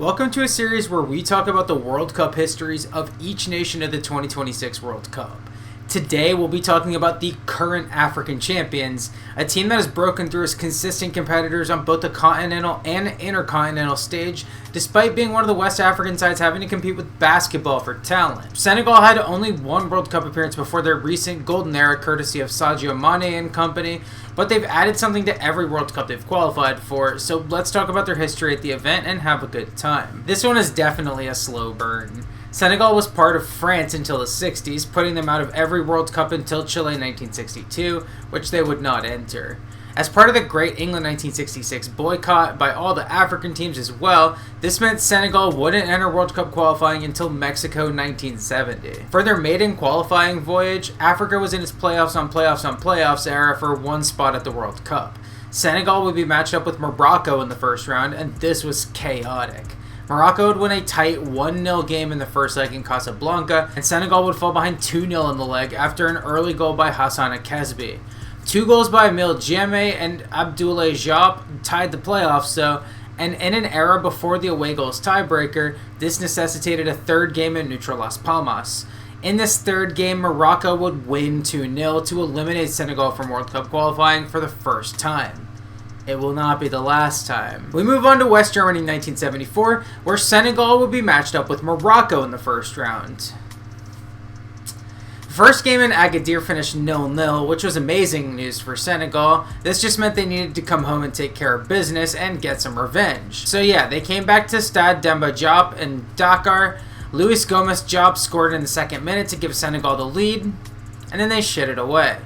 Welcome to a series where we talk about the World Cup histories of each nation of the 2026 World Cup. Today we'll be talking about the current African champions, a team that has broken through as consistent competitors on both the continental and intercontinental stage, despite being one of the West African sides having to compete with basketball for talent. Senegal had only one World Cup appearance before their recent golden era, courtesy of Sadio and company, but they've added something to every World Cup they've qualified for, so let's talk about their history at the event and have a good time. This one is definitely a slow burn. Senegal was part of France until the 60s, putting them out of every World Cup until Chile in 1962, which they would not enter. As part of the Great England 1966 boycott by all the African teams as well, this meant Senegal wouldn't enter World Cup qualifying until Mexico 1970. For their maiden qualifying voyage, Africa was in its playoffs era for one spot at the World Cup. Senegal would be matched up with Morocco in the first round, and this was chaotic. Morocco would win a tight 1-0 game in the first leg in Casablanca, and Senegal would fall behind 2-0 in the leg after an early goal by Hassan Akesbi. 2 goals by Emile Diame and Abdoulaye Diop tied the playoffs, though, and in an era before the away goals tiebreaker, this necessitated a third game in neutral Las Palmas. In this third game, Morocco would win 2-0 to eliminate Senegal from World Cup qualifying for the first time. It will not be the last time. We move on to West Germany in 1974, where Senegal would be matched up with Morocco in the first round. The first game in Agadir finished 0-0, which was amazing news for Senegal. This just meant they needed to come home and take care of business and get some revenge. So yeah, they came back to Stade Demba Diop in Dakar. Luis Gomez Diop scored in the second minute to give Senegal the lead, and then they shit it away.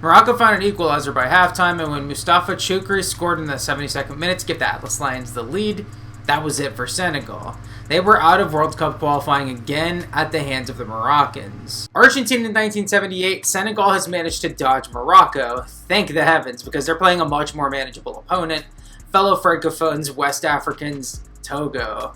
Morocco found an equalizer by halftime, and when Mustafa Choukri scored in the 72nd minute to give the Atlas Lions the lead, that was it for Senegal. They were out of World Cup qualifying again at the hands of the Moroccans. Argentina in 1978, Senegal has managed to dodge Morocco, thank the heavens, because they're playing a much more manageable opponent, fellow Francophones, West Africans, Togo.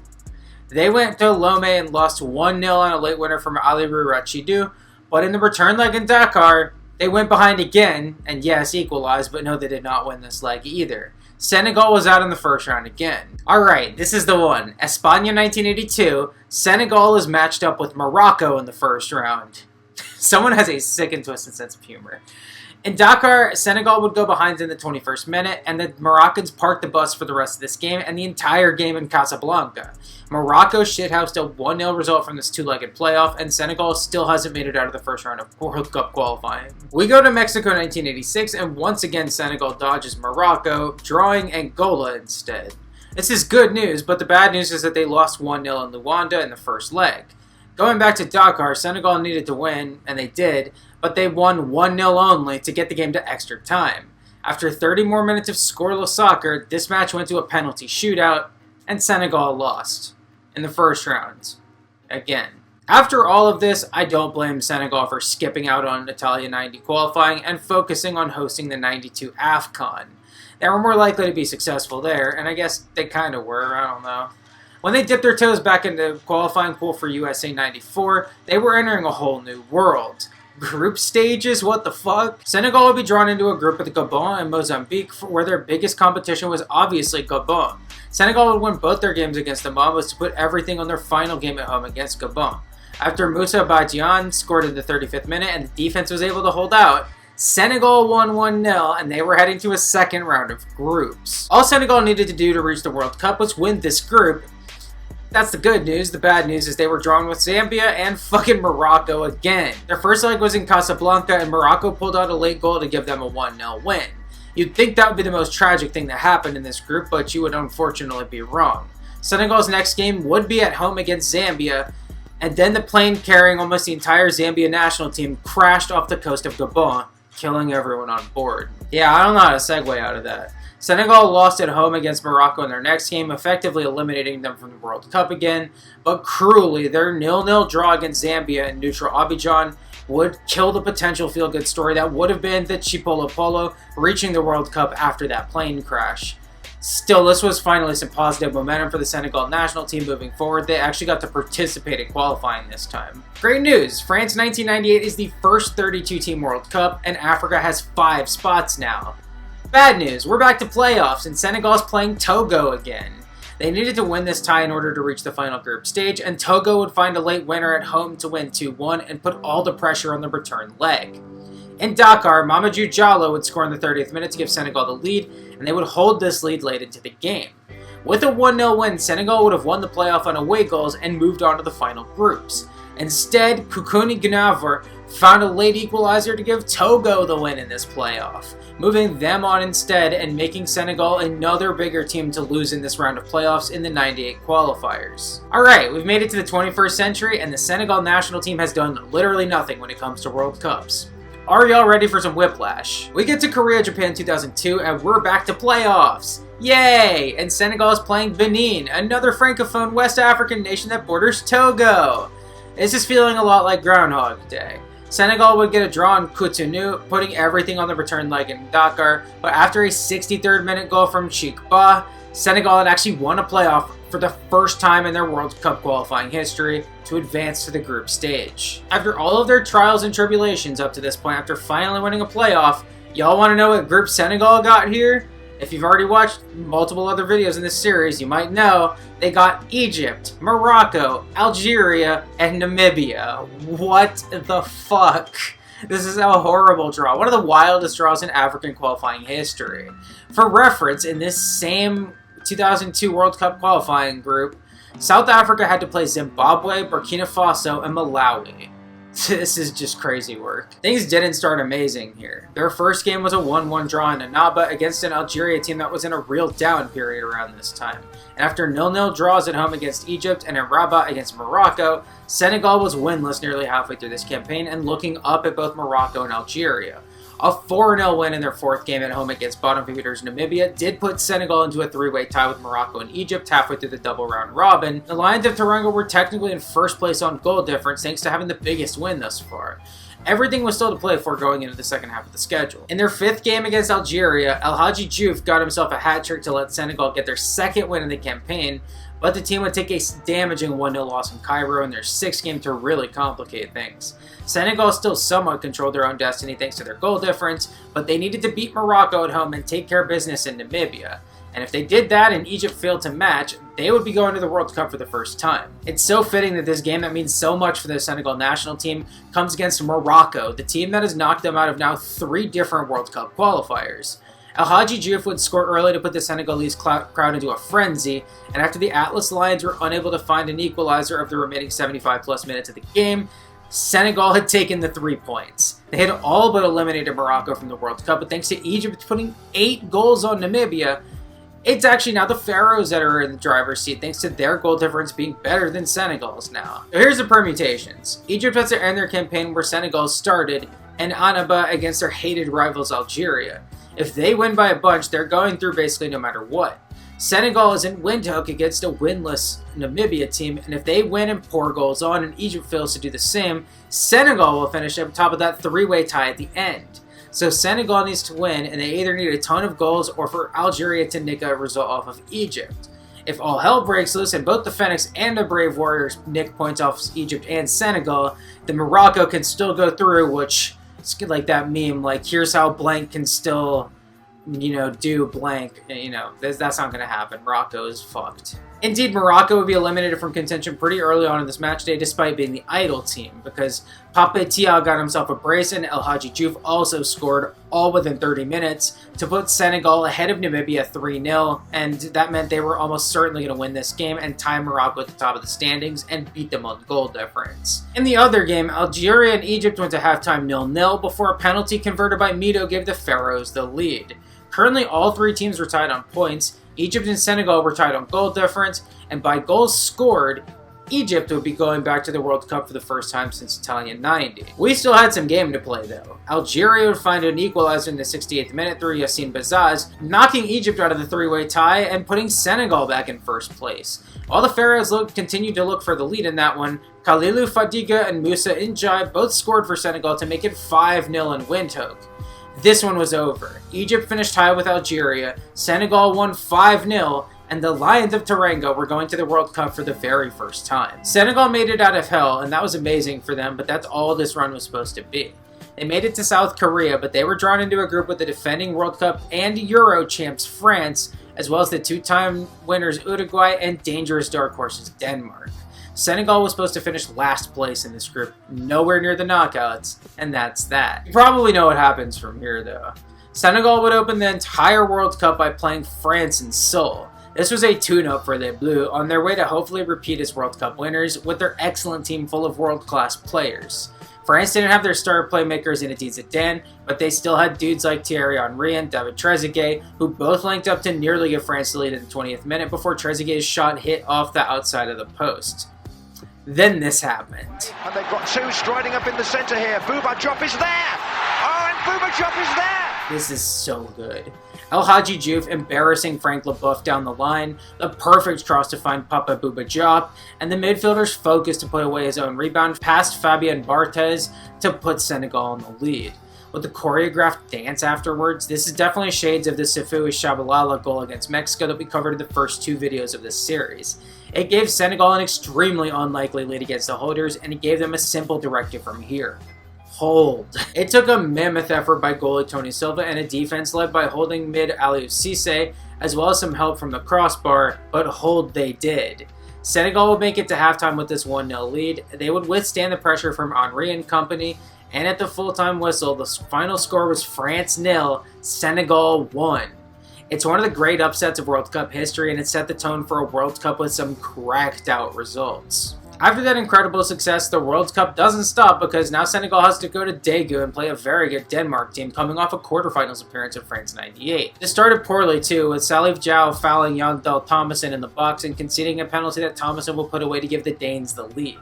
They went to Lomé and lost 1-0 on a late winner from Aliou Rachidou, but in the return leg in Dakar, they went behind again, and yes, equalized, but no, they did not win this leg either. Senegal was out in the first round again. Alright, this is the one. España 1982, Senegal is matched up with Morocco in the first round. Someone has a sick and twisted sense of humor. In Dakar, Senegal would go behind in the 21st minute, and the Moroccans parked the bus for the rest of this game and the entire game in Casablanca. Morocco shithoused a 1-0 result from this two-legged playoff, and Senegal still hasn't made it out of the first round of World Cup qualifying. We go to Mexico 1986, and once again Senegal dodges Morocco, drawing Angola instead. This is good news, but the bad news is that they lost 1-0 in Luanda in the first leg. Going back to Dakar, Senegal needed to win, and they did, but they won 1-0 only to get the game to extra time. After 30 more minutes of scoreless soccer, this match went to a penalty shootout, and Senegal lost in the first round. Again. After all of this, I don't blame Senegal for skipping out on Italia 90 qualifying and focusing on hosting the 92 AFCON. They were more likely to be successful there, and I guess they kind of were, I don't know. When they dipped their toes back into the qualifying pool for USA 94, they were entering a whole new world. Group stages? What the fuck? Senegal would be drawn into a group with Gabon and Mozambique, where their biggest competition was obviously Gabon. Senegal would win both their games against the Mambas to put everything on their final game at home against Gabon. After Moussa Badiane scored in the 35th minute and the defense was able to hold out, Senegal won 1-0, and they were heading to a second round of groups. All Senegal needed to do to reach the World Cup was win this group. That's the good news. The bad news is they were drawn with Zambia and fucking Morocco again. Their first leg was in Casablanca, and Morocco pulled out a late goal to give them a 1-0 win. You'd think that would be the most tragic thing that happened in this group, but you would unfortunately be wrong. Senegal's next game would be at home against Zambia, and then the plane carrying almost the entire Zambia national team crashed off the coast of Gabon, killing everyone on board. Yeah, I don't know how to segue out of that. Senegal lost at home against Morocco in their next game, effectively eliminating them from the World Cup again, but cruelly, their 0-0 draw against Zambia in neutral Abidjan would kill the potential feel-good story that would have been the Chipolo Polo reaching the World Cup after that plane crash. Still, this was finally some positive momentum for the Senegal national team moving forward. They actually got to participate in qualifying this time. Great news! France 1998 is the first 32-team World Cup, and Africa has 5 spots now. Bad news, we're back to playoffs, and Senegal's playing Togo again. They needed to win this tie in order to reach the final group stage, and Togo would find a late winner at home to win 2-1 and put all the pressure on the return leg. In Dakar, Mamadou Diallo would score in the 30th minute to give Senegal the lead, and they would hold this lead late into the game. With a 1-0 win, Senegal would have won the playoff on away goals and moved on to the final groups. Instead, Koukouni Gnavor found a late equalizer to give Togo the win in this playoff, moving them on instead and making Senegal another bigger team to lose in this round of playoffs in the 98 qualifiers. Alright, we've made it to the 21st century, and the Senegal national team has done literally nothing when it comes to World Cups. Are y'all ready for some whiplash? We get to Korea, Japan 2002, and we're back to playoffs! Yay! And Senegal is playing Benin, another francophone West African nation that borders Togo. This is feeling a lot like Groundhog Day. Senegal would get a draw in Cotonou, putting everything on the return leg in Dakar, but after a 63rd minute goal from Chikba, Senegal had actually won a playoff for the first time in their World Cup qualifying history to advance to the group stage. After all of their trials and tribulations up to this point, after finally winning a playoff, y'all want to know what group Senegal got here? If you've already watched multiple other videos in this series, you might know they got Egypt, Morocco, Algeria, and Namibia. What the fuck? This is a horrible draw. One of the wildest draws in African qualifying history. For reference, in this same 2002 World Cup qualifying group, South Africa had to play Zimbabwe, Burkina Faso, and Malawi. This is just crazy work. Things didn't start amazing here. Their first game was a 1-1 draw in Annaba against an Algeria team that was in a real down period around this time. And after 0-0 draws at home against Egypt and in Rabat against Morocco, Senegal was winless nearly halfway through this campaign and looking up at both Morocco and Algeria. A 4-0 win in their fourth game at home against bottom feeders Namibia did put Senegal into a three-way tie with Morocco and Egypt halfway through the double round robin. The Lions of Teranga were technically in first place on goal difference thanks to having the biggest win thus far. Everything was still to play for going into the second half of the schedule. In their fifth game against Algeria, El Hadji Diouf got himself a hat-trick to let Senegal get their second win in the campaign, but the team would take a damaging 1-0 loss in Cairo in their sixth game to really complicate things. Senegal still somewhat controlled their own destiny thanks to their goal difference, but they needed to beat Morocco at home and take care of business in Namibia. And if they did that and Egypt failed to match, they would be going to the World Cup for the first time. It's so fitting that this game that means so much for the Senegal national team comes against Morocco, the team that has knocked them out of now 3 different World Cup qualifiers. El Hadji Diouf would score early to put the Senegalese crowd into a frenzy, and after the Atlas Lions were unable to find an equalizer of the remaining 75 plus minutes of the game, Senegal had taken the 3 points. They had all but eliminated Morocco from the World Cup, but thanks to Egypt putting 8 goals on Namibia, it's actually now the Pharaohs that are in the driver's seat thanks to their goal difference being better than Senegal's now. So here's the permutations. Egypt has to end their campaign where Senegal started, and Annaba against their hated rivals Algeria. If they win by a bunch, they're going through basically no matter what. Senegal is in windhoek against a winless Namibia team, and if they win and pour goals on and Egypt fails to do the same, Senegal will finish up top of that 3-way tie at the end. So Senegal needs to win, and they either need a ton of goals or for Algeria to nick a result off of Egypt. If all hell breaks loose and both the Phoenix and the Brave Warriors nick points off Egypt and Senegal, then Morocco can still go through, which it's like that meme, like, here's how blank can still, do blank. That's not going to happen. Morocco is fucked. Indeed, Morocco would be eliminated from contention pretty early on in this match day despite being the idle team, because Pape Tia got himself a brace and El Hadji Diouf also scored all within 30 minutes to put Senegal ahead of Namibia 3-0, and that meant they were almost certainly going to win this game and tie Morocco at the top of the standings and beat them on goal difference. In the other game, Algeria and Egypt went to halftime 0-0 before a penalty converted by Mito gave the Pharaohs the lead. Currently, all 3 teams were tied on points. Egypt and Senegal were tied on goal difference, and by goals scored, Egypt would be going back to the World Cup for the first time since Italian 90. We still had some game to play though. Algeria would find an equalizer in the 68th minute through Yassine Bazaz, knocking Egypt out of the 3-way tie and putting Senegal back in first place. While the Pharaohs continued to look for the lead in that one, Khalilou Fadiga and Moussa N'Diaye both scored for Senegal to make it 5-0 in windhoek. This one was over. Egypt finished tied with Algeria, Senegal won 5-0, and the Lions of Teranga were going to the World Cup for the very first time. Senegal made it out of hell, and that was amazing for them, but that's all this run was supposed to be. They made it to South Korea, but they were drawn into a group with the defending World Cup and Euro champs France, as well as the two-time winners Uruguay and dangerous dark horses Denmark. Senegal was supposed to finish last place in this group, nowhere near the knockouts, and that's that. You probably know what happens from here though. Senegal would open the entire World Cup by playing France in Seoul. This was a tune-up for Les Bleus on their way to hopefully repeat as World Cup winners with their excellent team full of world-class players. France didn't have their star playmakers in Zinedine Zidane, but they still had dudes like Thierry Henry and David Trezeguet, who both linked up to nearly give France the lead in the 20th minute before Trezeguet's shot hit off the outside of the post. Then this happened. And they've got two striding up in the centre here. Bouba Diop is there! Oh, and Bouba Diop is there! This is so good. El Hadji Diouf embarrassing Frank Leboeuf down the line, the perfect cross to find Papa Bouba Diop, and the midfielder's focus to put away his own rebound past Fabien Barthez to put Senegal in the lead. With the choreographed dance afterwards, this is definitely shades of the Sefui Shabalala goal against Mexico that we covered in the first two videos of this series. It gave Senegal an extremely unlikely lead against the holders, and it gave them a simple directive from here. Hold. It took a mammoth effort by goalie Tony Silva and a defense led by holding mid Aliou Cisse, as well as some help from the crossbar, but hold they did. Senegal would make it to halftime with this 1-0 lead. They would withstand the pressure from Henry and company, and at the full-time whistle, the final score was France 0, Senegal 1. It's one of the great upsets of World Cup history, and it set the tone for a World Cup with some cracked-out results. After that incredible success, the World Cup doesn't stop because now Senegal has to go to Daegu and play a very good Denmark team coming off a quarterfinals appearance of France '98. It started poorly too, with Salif Diao fouling Jan Dahl Tomasson in the box and conceding a penalty that Tomasson will put away to give the Danes the lead.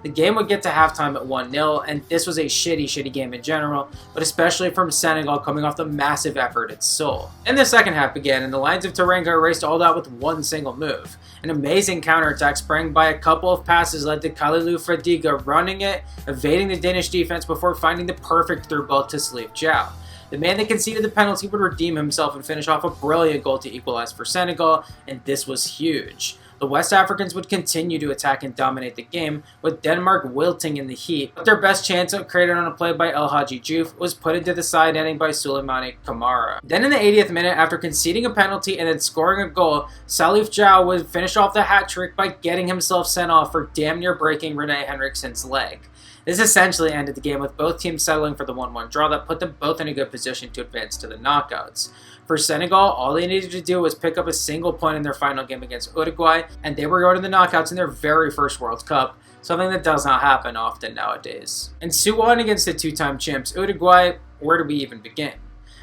The game would get to halftime at 1-0, and this was a shitty game in general, but especially from Senegal coming off the massive effort at Seoul. Then the second half began, and the Lions of Teranga raced all out with one single move. An amazing counterattack sprang by a couple of passes led to Kalilou Fadiga running it, evading the Danish defense before finding the perfect through ball to Salif Diao. The man that conceded the penalty would redeem himself and finish off a brilliant goal to equalize for Senegal, and this was huge. The West Africans would continue to attack and dominate the game, with Denmark wilting in the heat, but their best chance created on a play by El Hadji Diouf was put into the side netting by Souleymane Kamara. Then in the 80th minute, after conceding a penalty and then scoring a goal, Salif Diao would finish off the hat trick by getting himself sent off for damn near breaking Rene Henriksen's leg. This essentially ended the game with both teams settling for the 1-1 draw that put them both in a good position to advance to the knockouts. For Senegal, all they needed to do was pick up a single point in their final game against Uruguay, and they were going to the knockouts in their very first World Cup, something that does not happen often nowadays. In Suwon against the two-time champs Uruguay, where do we even begin?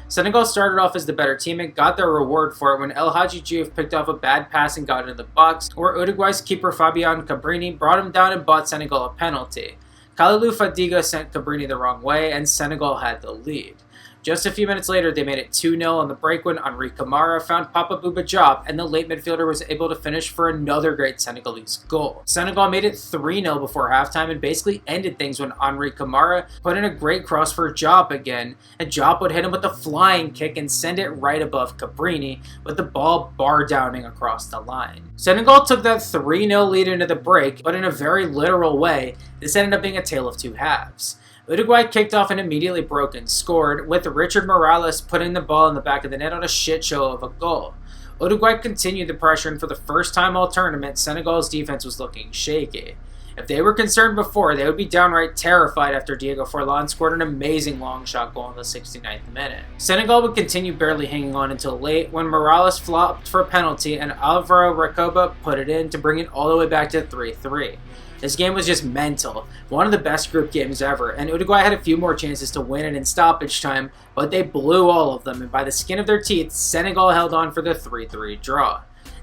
Senegal started off as the better team and got their reward for it when El Hadji Diouf picked off a bad pass and got into the box, where Uruguay's keeper Fabien Cabrini brought him down and bought Senegal a penalty. Kalilou Fadiga sent Cabrini the wrong way, and Senegal had the lead. Just a few minutes later, they made it 2-0 on the break when Henri Camara found Papa Bouba Diop, and the late midfielder was able to finish for another great Senegalese goal. Senegal made it 3-0 before halftime and basically ended things when Henri Camara put in a great cross for Diop again, and Diop would hit him with a flying kick and send it right above Cabrini, with the ball bar-downing across the line. Senegal took that 3-0 lead into the break, but in a very literal way, this ended up being a tale of two halves. Uruguay kicked off and immediately broke and scored, with Richard Morales putting the ball in the back of the net on a shit show of a goal. Uruguay continued the pressure, and for the first time all tournament, Senegal's defense was looking shaky. If they were concerned before, they would be downright terrified after Diego Forlan scored an amazing long shot goal in the 69th minute. Senegal would continue barely hanging on until late, when Morales flopped for a penalty and Alvaro Recoba put it in to bring it all the way back to 3-3. This game was just mental, one of the best group games ever, and Uruguay had a few more chances to win it in stoppage time, but they blew all of them, and by the skin of their teeth, Senegal held on for the 3-3 draw.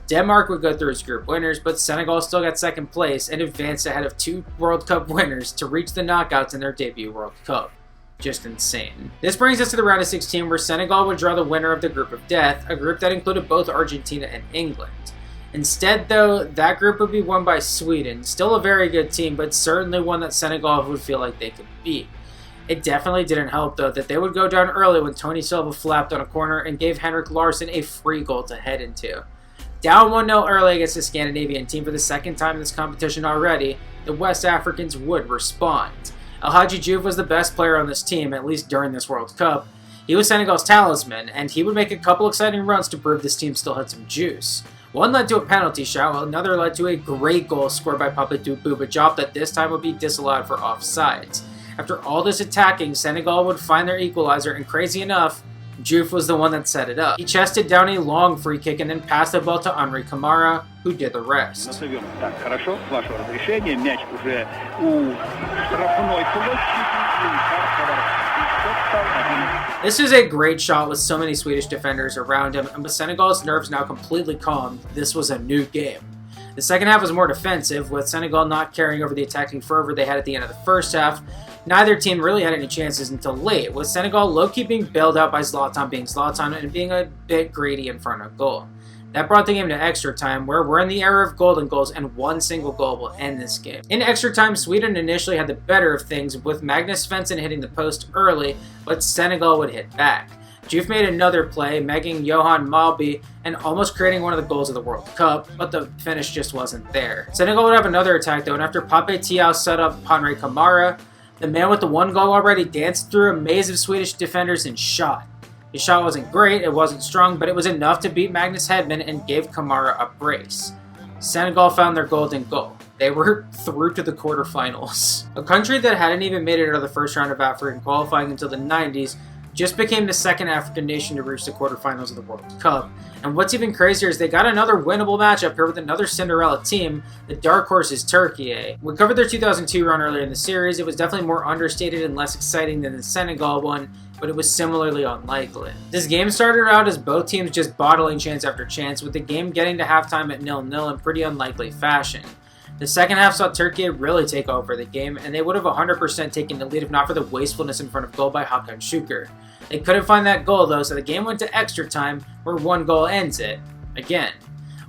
Denmark would go through as group winners, but Senegal still got second place and advanced ahead of two World Cup winners to reach the knockouts in their debut World Cup. Just insane. This brings us to the round of 16, where Senegal would draw the winner of the group of death, a group that included both Argentina and England. Instead, though, that group would be won by Sweden, still a very good team, but certainly one that Senegal would feel like they could beat. It definitely didn't help, though, that they would go down early when Tony Silva flapped on a corner and gave Henrik Larsson a free goal to head into. Down 1-0 early against the Scandinavian team for the second time in this competition already, the West Africans would respond. El Hadji Diouf was the best player on this team, at least during this World Cup. He was Senegal's talisman, and he would make a couple exciting runs to prove this team still had some juice. One led to a penalty shot, while another led to a great goal scored by Papadou Bouba Diop that this time would be disallowed for offsides. After all this attacking, Senegal would find their equalizer, and crazy enough, Diouf was the one that set it up. He chested down a long free kick and then passed the ball to Henri Camara, who did the rest. This is a great shot with so many Swedish defenders around him, and with Senegal's nerves now completely calm, this was a new game. The second half was more defensive, with Senegal not carrying over the attacking fervor they had at the end of the first half. Neither team really had any chances until late, with Senegal low-key being bailed out by Zlatan being Zlatan and being a bit greedy in front of goal. That brought the game to extra time, where we're in the era of golden goals and one single goal will end this game. In extra time, Sweden initially had the better of things, with Magnus Svensson hitting the post early, but Senegal would hit back. Diouf made another play, megging Johan Malby and almost creating one of the goals of the World Cup, but the finish just wasn't there. Senegal would have another attack though, and after Pape Thiaw set up Henri Camara, the man with the one goal already danced through a maze of Swedish defenders and shot. His shot wasn't great, it wasn't strong, but it was enough to beat Magnus Hedman and gave Camara a brace. Senegal found their golden goal. They were through to the quarterfinals. A country that hadn't even made it out of the first round of African qualifying until the 90s just became the second African nation to reach the quarterfinals of the World Cup. And what's even crazier is they got another winnable matchup here with another Cinderella team. The dark horse is Turkey. We covered their 2002 run earlier in the series. It was definitely more understated and less exciting than the Senegal one, but it was similarly unlikely. This game started out as both teams just bottling chance after chance, with the game getting to halftime at 0-0 in pretty unlikely fashion. The second half saw Turkey really take over the game, and they would have 100% taken the lead if not for the wastefulness in front of goal by Hakan Şükür. They couldn't find that goal though, so the game went to extra time, where one goal ends it. Again.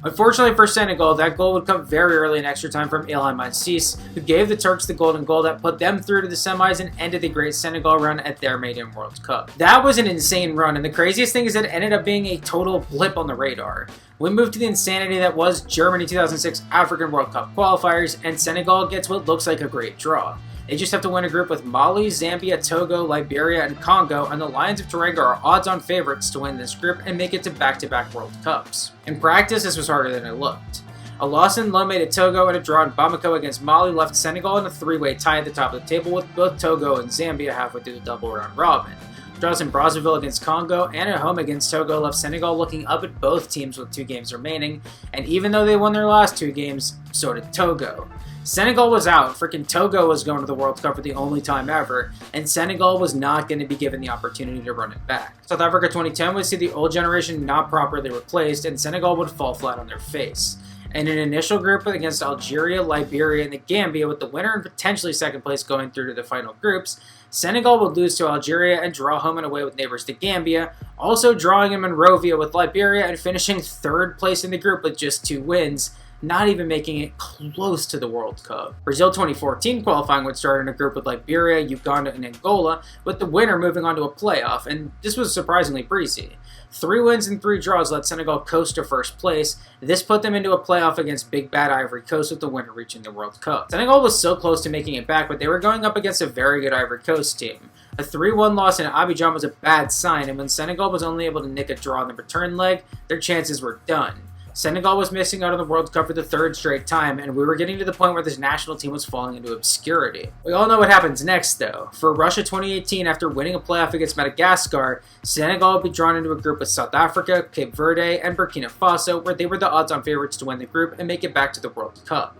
Unfortunately for Senegal, that goal would come very early in extra time from Ilhan Mansis, who gave the Turks the golden goal that put them through to the semis and ended the great Senegal run at their maiden World Cup. That was an insane run, and the craziest thing is that it ended up being a total blip on the radar. We move to the insanity that was Germany 2006 African World Cup qualifiers, and Senegal gets what looks like a great draw. They just have to win a group with Mali, Zambia, Togo, Liberia, and Congo, and the Lions of Teranga are odds-on favorites to win this group and make it to back-to-back World Cups. In practice, this was harder than it looked. A loss in Lomé to Togo and a draw in Bamako against Mali left Senegal in a three-way tie at the top of the table, with both Togo and Zambia halfway through the double round robin. Draws in Brazzaville against Congo and at home against Togo left Senegal looking up at both teams with 2 games remaining, and even though they won their last 2 games, so did Togo. Senegal was out. Freaking Togo was going to the World Cup for the only time ever, and Senegal was not going to be given the opportunity to run it back. South Africa 2010 would see the old generation not properly replaced, and Senegal would fall flat on their face. In an initial group against Algeria, Liberia, and the Gambia, with the winner and potentially second place going through to the final groups, Senegal would lose to Algeria and draw home and away with neighbors to Gambia, also drawing in Monrovia with Liberia and finishing third place in the group with just 2 wins, not even making it close to the World Cup. Brazil 2014 qualifying would start in a group with Liberia, Uganda, and Angola, with the winner moving on to a playoff, and this was surprisingly breezy. 3 wins and 3 draws let Senegal coast to first place. This put them into a playoff against Big Bad Ivory Coast, with the winner reaching the World Cup. Senegal was so close to making it back, but they were going up against a very good Ivory Coast team. A 3-1 loss in Abidjan was a bad sign, and when Senegal was only able to nick a draw in the return leg, their chances were done. Senegal was missing out on the World Cup for the 3rd straight time, and we were getting to the point where this national team was falling into obscurity. We all know what happens next, though. For Russia 2018, after winning a playoff against Madagascar, Senegal would be drawn into a group with South Africa, Cape Verde, and Burkina Faso, where they were the odds-on favorites to win the group and make it back to the World Cup.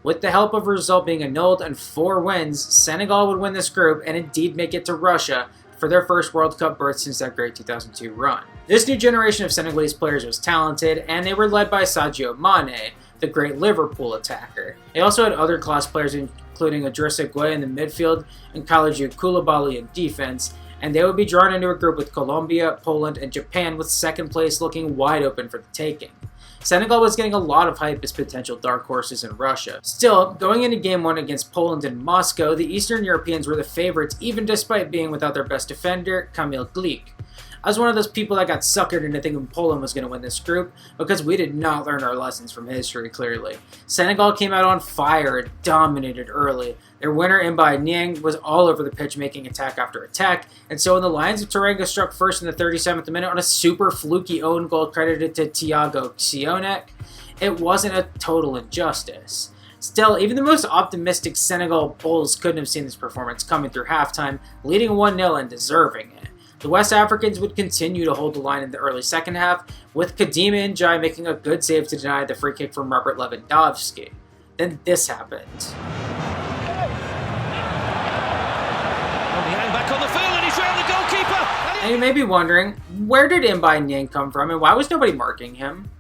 With the help of a result being annulled and 4 wins, Senegal would win this group and indeed make it to Russia for their first World Cup berth since that great 2002 run. This new generation of Senegalese players was talented, and they were led by Sadio Mane, the great Liverpool attacker. They also had other class players including Idrissa Gueye in the midfield and Kalidou Koulibaly in defense, and they would be drawn into a group with Colombia, Poland, and Japan, with second place looking wide open for the taking. Senegal was getting a lot of hype as potential dark horses in Russia. Still, going into Game 1 against Poland in Moscow, the Eastern Europeans were the favorites even despite being without their best defender, Kamil Glik. I was one of those people that got suckered into thinking Poland was going to win this group because we did not learn our lessons from history, clearly. Senegal came out on fire and dominated early. Their winner, Mbaye Niang, was all over the pitch making attack after attack, and so when the Lions of Teranga struck first in the 37th minute on a super fluky own goal credited to Thiago Sionek, it wasn't a total injustice. Still, even the most optimistic Senegal Bulls couldn't have seen this performance coming through halftime, leading 1-0 and deserving it. The West Africans would continue to hold the line in the early second half, with Kadima Njai making a good save to deny the free kick from Robert Lewandowski. Then this happened. Back on the field and he's round the goalkeeper. And you may be wondering, where did Mbaye Niang come from and why was nobody marking him?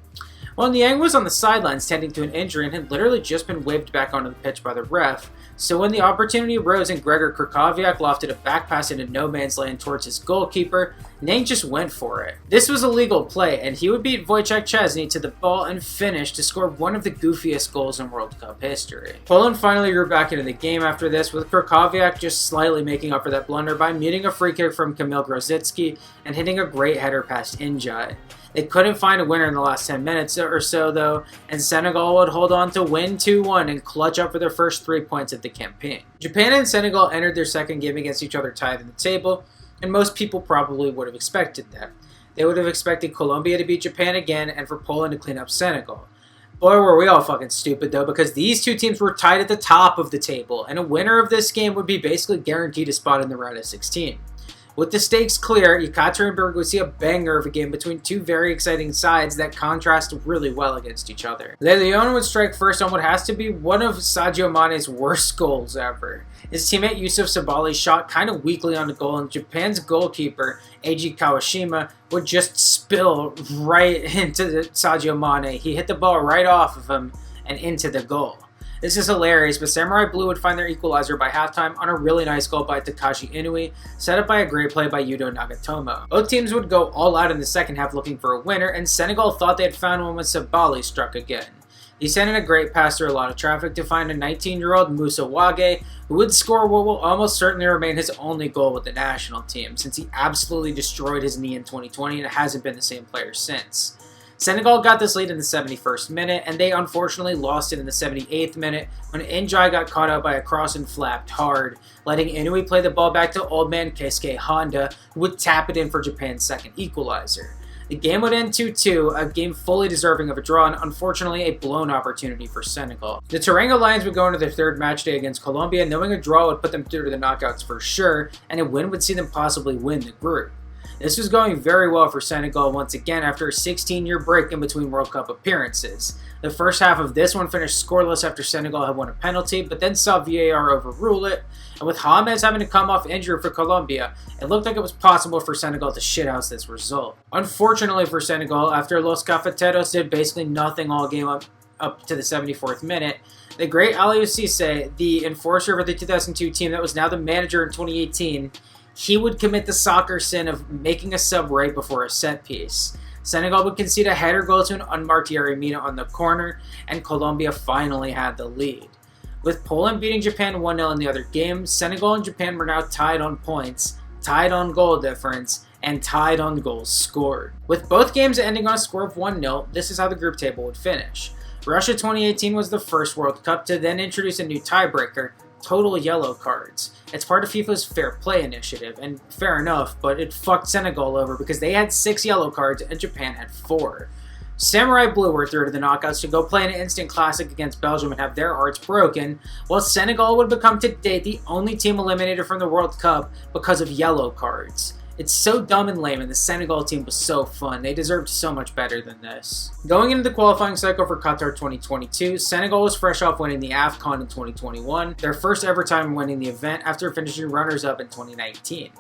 Well, Niang was on the sidelines tending to an injury and had literally just been waved back onto the pitch by the ref, so when the opportunity arose and Gregor Krkowiak lofted a back pass into no man's land towards his goalkeeper, Niang just went for it. This was a legal play, and he would beat Wojciech Szczesny to the ball and finish to score one of the goofiest goals in World Cup history. Poland finally grew back into the game after this, with Krkowiak just slightly making up for that blunder by muting a free kick from Kamil Grosicki and hitting a great header past Njai. They couldn't find a winner in the last 10 minutes or so, though, and Senegal would hold on to win 2-1 and clutch up for their first 3 points of the campaign. Japan and Senegal entered their second game against each other tied in the table, and most people probably would have expected that. They would have expected Colombia to beat Japan again and for Poland to clean up Senegal. Boy, were we all fucking stupid, though, because these two teams were tied at the top of the table, and a winner of this game would be basically guaranteed a spot in the round of 16. With the stakes clear, Yekaterinburg would see a banger of a game between two very exciting sides that contrast really well against each other. Le Lion would strike first on what has to be one of Sadio Mane's worst goals ever. His teammate Yusuf Sabali shot kind of weakly on the goal, and Japan's goalkeeper, Eiji Kawashima, would just spill right into Sadio Mane. He hit the ball right off of him and into the goal. This is hilarious, but Samurai Blue would find their equalizer by halftime on a really nice goal by Takashi Inui, set up by a great play by Yudo Nagatomo. Both teams would go all out in the second half looking for a winner, and Senegal thought they had found one when Sabali struck again. He sent in a great pass through a lot of traffic to find a 19-year-old Musa Wage, who would score what will almost certainly remain his only goal with the national team, since he absolutely destroyed his knee in 2020 and hasn't been the same player since. Senegal got this lead in the 71st minute, and they unfortunately lost it in the 78th minute when Njai got caught out by a cross and flapped hard, letting Inui play the ball back to old man Keisuke Honda, who would tap it in for Japan's second equalizer. The game would end 2-2, a game fully deserving of a draw and unfortunately a blown opportunity for Senegal. The Teranga Lions would go into their third match day against Colombia, knowing a draw would put them through to the knockouts for sure, and a win would see them possibly win the group. This was going very well for Senegal once again after a 16-year break in between World Cup appearances. The first half of this one finished scoreless after Senegal had won a penalty, but then saw VAR overrule it, and with James having to come off injured for Colombia, it looked like it was possible for Senegal to shithouse this result. Unfortunately for Senegal, after Los Cafeteros did basically nothing all game up to the 74th minute, the great Aliou Cisse, the enforcer of the 2002 team that was now the manager in 2018, he would commit the soccer sin of making a sub right before a set piece. Senegal would concede a header goal to an unmarked Yerry Mina on the corner, and Colombia finally had the lead. With Poland beating Japan 1-0 in the other game, Senegal and Japan were now tied on points, tied on goal difference, and tied on goals scored. With both games ending on a score of 1-0, this is how the group table would finish. Russia 2018 was the first World Cup to then introduce a new tiebreaker, total yellow cards. It's part of FIFA's Fair Play initiative, and fair enough, but it fucked Senegal over because they had 6 yellow cards and Japan had 4. Samurai Blue were through to the knockouts to go play an instant classic against Belgium and have their hearts broken, while Senegal would become to date the only team eliminated from the World Cup because of yellow cards. It's so dumb and lame, and the Senegal team was so fun. They deserved so much better than this. Going into the qualifying cycle for Qatar 2022, Senegal was fresh off winning the AFCON in 2021, their first ever time winning the event after finishing runners-up in 2019.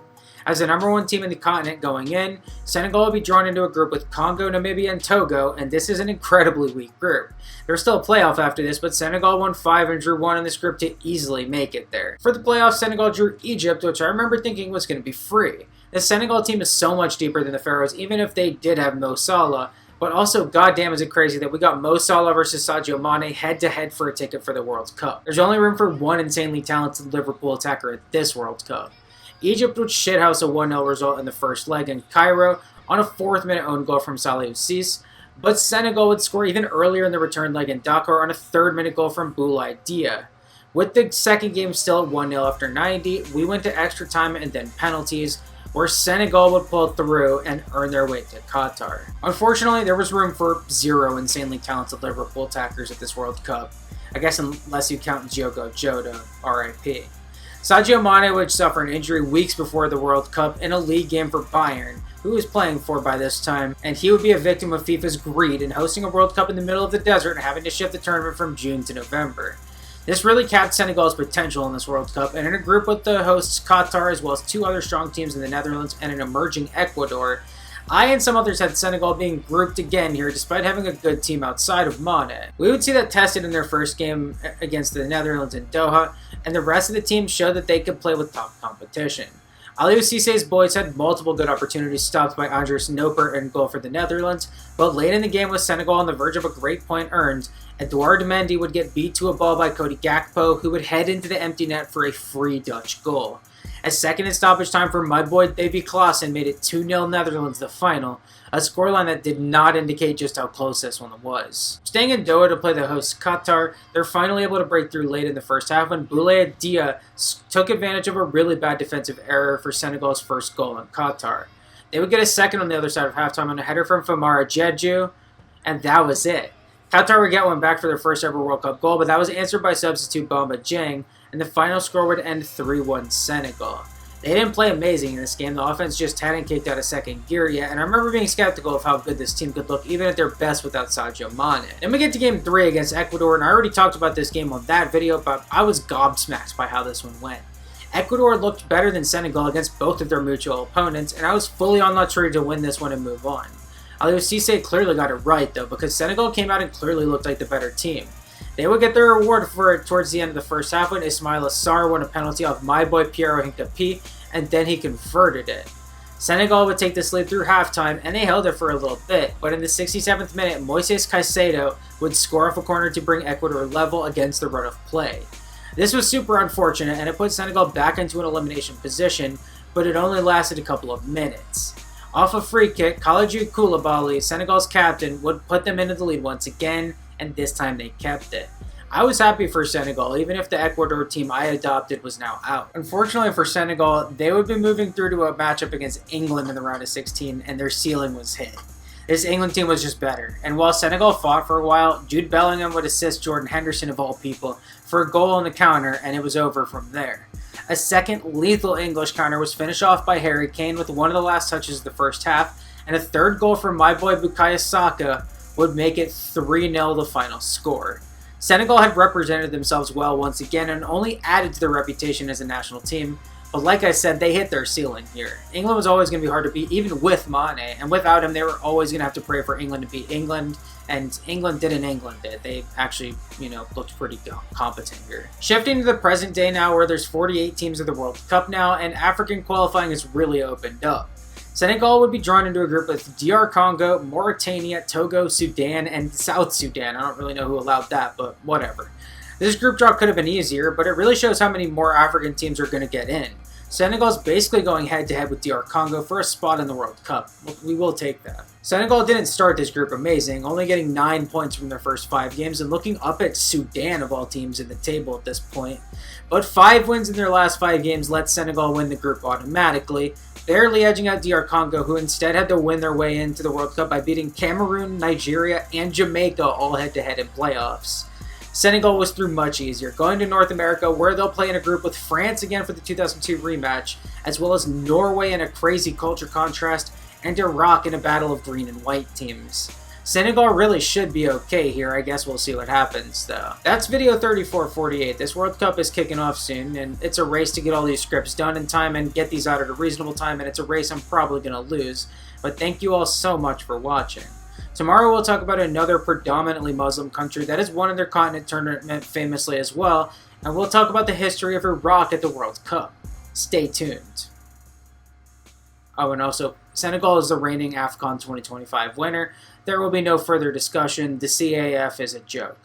As the number 1 team in the continent going in, Senegal will be drawn into a group with Congo, Namibia, and Togo, and this is an incredibly weak group. There's still a playoff after this, but Senegal won 5 and drew 1 in this group to easily make it there. For the playoffs, Senegal drew Egypt, which I remember thinking was going to be free. The Senegal team is so much deeper than the Pharaohs, even if they did have Mo Salah, but also goddamn is it crazy that we got Mo Salah versus Sadio Mane head-to-head for a ticket for the World Cup. There's only room for one insanely talented Liverpool attacker at this World Cup. Egypt would shithouse a 1-0 result in the first leg in Cairo on a 4th-minute own goal from sadio, but Senegal would score even earlier in the return leg in Dakar on a 3rd-minute goal from Boulaye Dia. With the second game still at 1-0 after 90, we went to extra time and then penalties, where Senegal would pull through and earn their way to Qatar. Unfortunately, there was room for 0 insanely talented Liverpool attackers at this World Cup. I guess unless you count Diogo Jota, RIP. Sadio Mane would suffer an injury weeks before the World Cup in a league game for Bayern, who he was playing for by this time, and he would be a victim of FIFA's greed in hosting a World Cup in the middle of the desert and having to shift the tournament from June to November. This really capped Senegal's potential in this World Cup, and in a group with the hosts Qatar as well as 2 other strong teams in the Netherlands and an emerging Ecuador, I and some others had Senegal being grouped again here despite having a good team outside of Mane. We would see that tested in their first game against the Netherlands in Doha, and the rest of the team showed that they could play with top competition. Aliou Cissé's boys had multiple good opportunities stopped by Andries Noppert in goal for the Netherlands, but late in the game with Senegal on the verge of a great point earned, Edouard Mendy would get beat to a ball by Cody Gakpo, who would head into the empty net for a free Dutch goal. As second in stoppage time for my boy theyve made it 2-0 Netherlands the final, a scoreline that did not indicate just how close this one was. Staying in Doha to play the hosts Qatar, they're finally able to break through late in the first half when Boulaye Dia took advantage of a really bad defensive error for Senegal's first goal in Qatar. They would get a second on the other side of halftime on a header from Famara Diédhiou, and that was it. Qatar would get one back for their first ever World Cup goal, but that was answered by substitute Bamba Dieng, and the final score would end 3-1 Senegal. They didn't play amazing in this game, the offense just hadn't kicked out of second gear yet, and I remember being skeptical of how good this team could look even at their best without Sadio Mane. Then we get to game 3 against Ecuador, and I already talked about this game on that video, but I was gobsmacked by how this one went. Ecuador looked better than Senegal against both of their mutual opponents, and I was fully on La Tri to win this one and move on. Aliou Cissé clearly got it right though, because Senegal came out and clearly looked like the better team. They would get their reward for it towards the end of the first half when Ismaïla Sarr won a penalty off my boy Piero Hincapié, and then he converted it. Senegal would take this lead through halftime, and they held it for a little bit, but in the 67th minute, Moises Caicedo would score off a corner to bring Ecuador level against the run of play. This was super unfortunate, and it put Senegal back into an elimination position, but it only lasted a couple of minutes. Off a free kick, Kalidou Koulibaly, Senegal's captain, would put them into the lead once again, and this time they kept it. I was happy for Senegal, even if the Ecuador team I adopted was now out. Unfortunately for Senegal, they would be moving through to a matchup against England in the round of 16, and their ceiling was hit. This England team was just better, and while Senegal fought for a while, Jude Bellingham would assist Jordan Henderson of all people for a goal on the counter, and it was over from there. A second lethal English counter was finished off by Harry Kane with one of the last touches of the first half, and a third goal from my boy Bukayo Saka would make it 3-0 the final score. Senegal had represented themselves well once again and only added to their reputation as a national team, but like I said, they hit their ceiling here. England was always going to be hard to beat, even with Mane, and without him, they were always going to have to pray for England to beat England, and England didn't England it. They actually, looked pretty competent here. Shifting to the present day now, where there's 48 teams of the World Cup now, and African qualifying is really opened up. Senegal would be drawn into a group with DR Congo, Mauritania, Togo, Sudan, and South Sudan. I don't really know who allowed that, but whatever. This group draw could have been easier, but it really shows how many more African teams are going to get in. Senegal's basically going head-to-head with DR Congo for a spot in the World Cup. We will take that. Senegal didn't start this group amazing, only getting 9 points from their first 5 games and looking up at Sudan of all teams in the table at this point. But 5 wins in their last 5 games let Senegal win the group automatically, barely edging out DR Congo, who instead had to win their way into the World Cup by beating Cameroon, Nigeria, and Jamaica all head-to-head in playoffs. Senegal was through much easier, going to North America where they'll play in a group with France again for the 2002 rematch, as well as Norway in a crazy culture contrast, and Iraq in a battle of green and white teams. Senegal really should be okay here. I guess we'll see what happens though. That's video 3448. This World Cup is kicking off soon, and it's a race to get all these scripts done in time and get these out at a reasonable time, and it's a race I'm probably going to lose. But thank you all so much for watching. Tomorrow we'll talk about another predominantly Muslim country that has won in their continent tournament famously as well, and we'll talk about the history of Iraq at the World Cup. Stay tuned. Oh, and also, Senegal is the reigning AFCON 2025 winner. There will be no further discussion. The CAF is a joke.